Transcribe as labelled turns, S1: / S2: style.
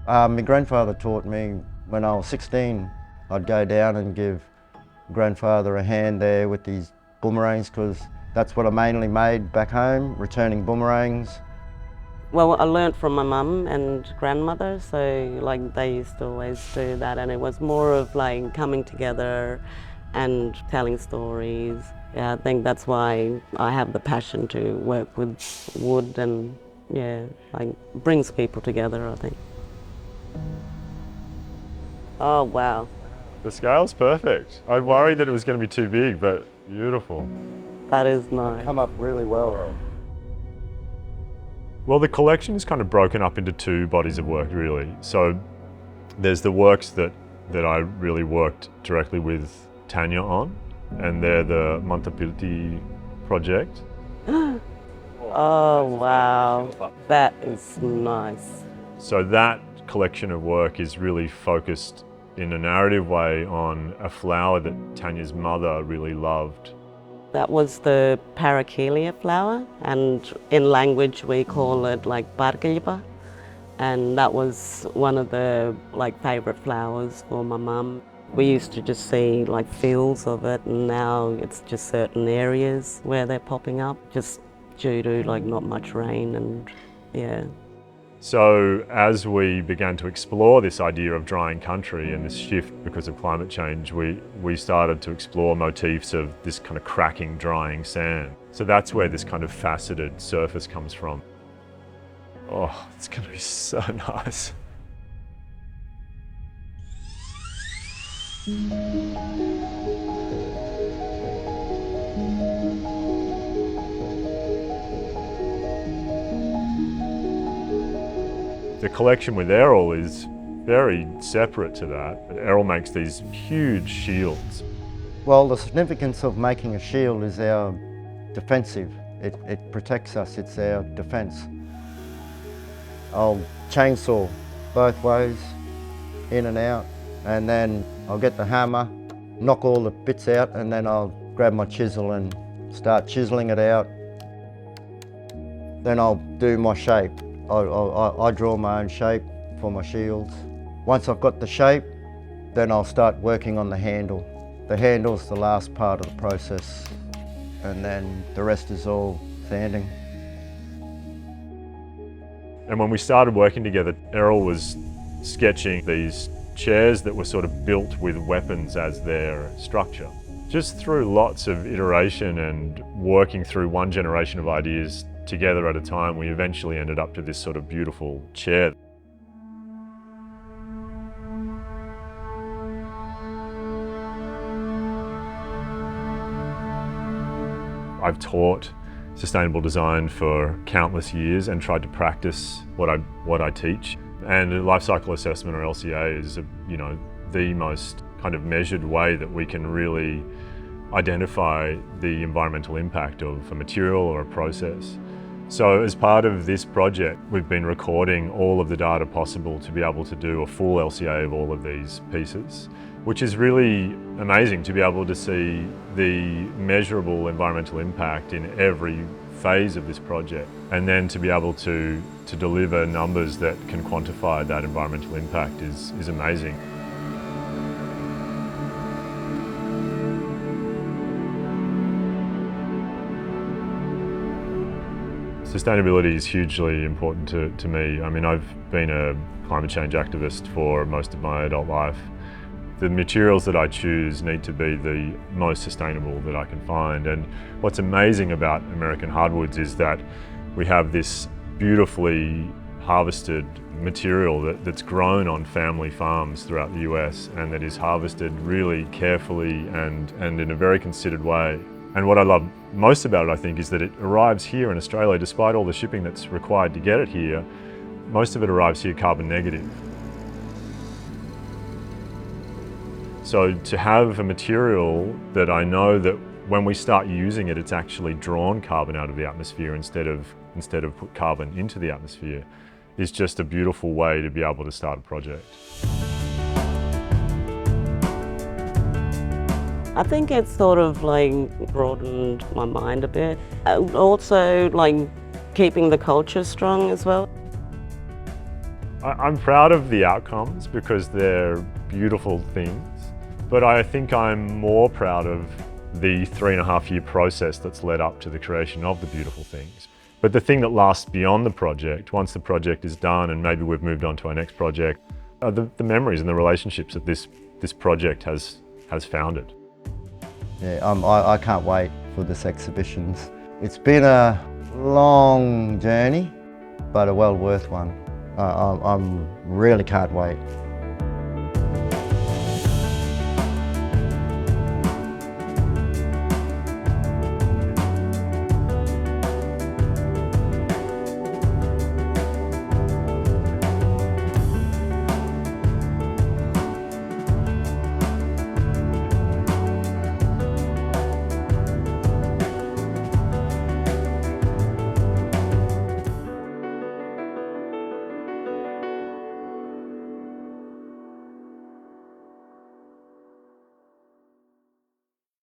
S1: My grandfather taught me when I was 16, I'd go down and give grandfather a hand there with these boomerangs because that's what I mainly made back home, returning boomerangs.
S2: Well, I learnt from my mum and grandmother, so like they used to always do that, and it was more of like coming together and telling stories. Yeah, I think that's why I have the passion to work with wood, and yeah, like brings people together, I think. Oh wow,
S3: The scale's perfect. I worried that it was going to be too big, but beautiful.
S2: that is nice.
S1: Come up really well.
S3: Well, the collection is kind of broken up into two bodies of work, really. So there's the works that I really worked directly with Tanya on, and they're the Mantapilti project.
S2: Oh wow, that is nice.
S3: So that collection of work is really focused in a narrative way on a flower that Tanya's mother really loved.
S2: That was the parakelia flower, and in language we call it like barkilipa, and that was one of the like favourite flowers for my mum. We used to just see like fields of it, and now it's just certain areas where they're popping up, just due to like not much rain, and yeah.
S3: So as we began to explore this idea of drying country and this shift because of climate change, we started to explore motifs of this kind of cracking, drying sand. So that's where this kind of faceted surface comes from. Oh, it's going to be so nice. The collection with Errol is very separate to that. Errol makes these huge shields.
S1: Well, the significance of making a shield is our defensive. It protects us, it's our defense. I'll chainsaw both ways, in and out, and then I'll get the hammer, knock all the bits out, and then I'll grab my chisel and start chiseling it out. Then I'll do my shape. I draw my own shape for my shields. Once I've got the shape, then I'll start working on the handle. The handle's the last part of the process, and then the rest is all sanding.
S3: And when we started working together, Errol was sketching these chairs that were sort of built with weapons as their structure. Just through lots of iteration and working through one generation of ideas together at a time, we eventually ended up to this sort of beautiful chair. I've taught sustainable design for countless years and tried to practice what I teach. And life cycle assessment, or LCA, is the most kind of measured way that we can really identify the environmental impact of a material or a process. So as part of this project, we've been recording all of the data possible to be able to do a full LCA of all of these pieces, which is really amazing to be able to see the measurable environmental impact in every phase of this project, and then to be able to deliver numbers that can quantify that environmental impact is amazing. Sustainability is hugely important to me. I mean, I've been a climate change activist for most of my adult life. The materials that I choose need to be the most sustainable that I can find. And what's amazing about American hardwoods is that we have this beautifully harvested material that's grown on family farms throughout the US, and that is harvested really carefully and in a very considered way. And what I love most about it, I think, is that it arrives here in Australia, despite all the shipping that's required to get it here. Most of it arrives here carbon negative. So to have a material that I know that when we start using it, it's actually drawn carbon out of the atmosphere instead of put carbon into the atmosphere, is just a beautiful way to be able to start a project.
S2: I think it's sort of like broadened my mind a bit. Also like keeping the culture strong as well.
S3: I'm proud of the outcomes because they're beautiful things, but I think I'm more proud of the 3.5-year process that's led up to the creation of the beautiful things. But the thing that lasts beyond the project, once the project is done and maybe we've moved on to our next project, are the memories and the relationships that this project has founded.
S1: Yeah, I can't wait for this exhibitions. It's been a long journey, but a well worth one. I really can't wait.